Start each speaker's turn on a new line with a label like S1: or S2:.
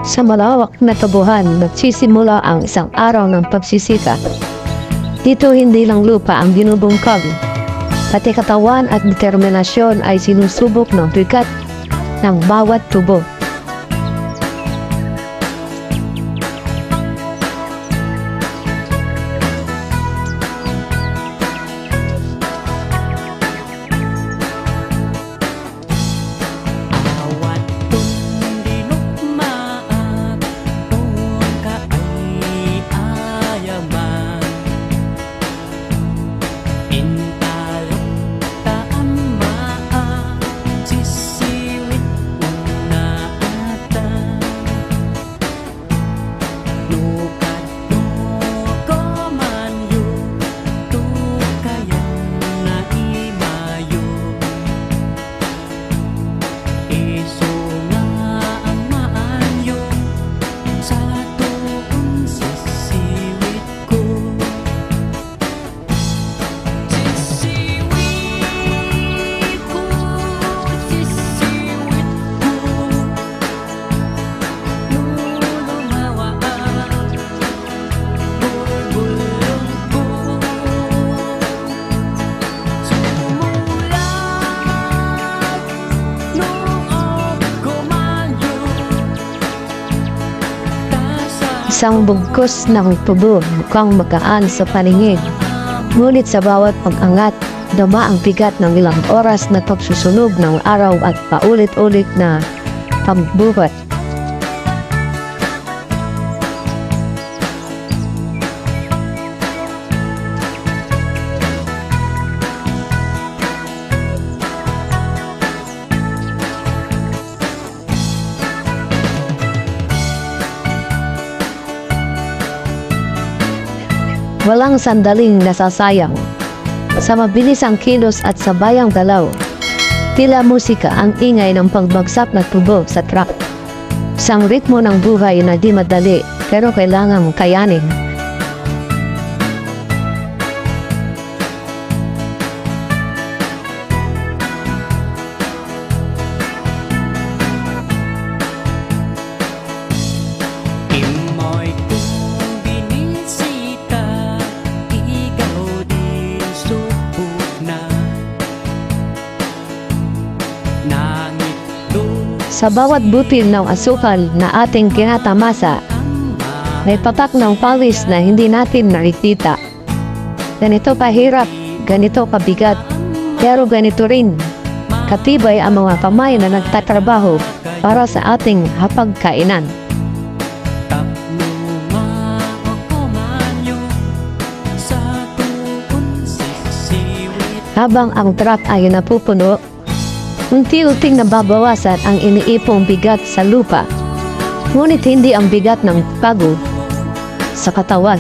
S1: Sa malawak na tubuhan, nagsisimula ang isang araw ng pagsisika. Dito hindi lang lupa ang binubungkag, pati katawan at determinasyon ay sinusubok ng bigat ng bawat tubo. Isang bugkos ng tubo mukhang magaan sa paningin. Ngunit sa bawat pag-angat, dama ang bigat ng ilang oras na pagsusunog ng araw at paulit-ulit na pagbuhat. Walang sandaling nasasayang. Sa mabilis ang kilos at sabayang galaw, tila musika ang ingay ng pagbagsak na tubo sa truck. Isang ritmo ng buhay na di madali pero kailangang kayanin. Sa bawat butil ng asukal na ating kinatamasa, may patak ng pawis na hindi natin nakikita. Ganito kahirap, ganito kabigat, pero ganito rin katibay ang mga kamay na nagtatrabaho para sa ating hapagkainan. Habang ang truck ay napupuno, unti-unting nababawasan ang iniipong bigat sa lupa, ngunit hindi ang bigat ng pagod sa katawan.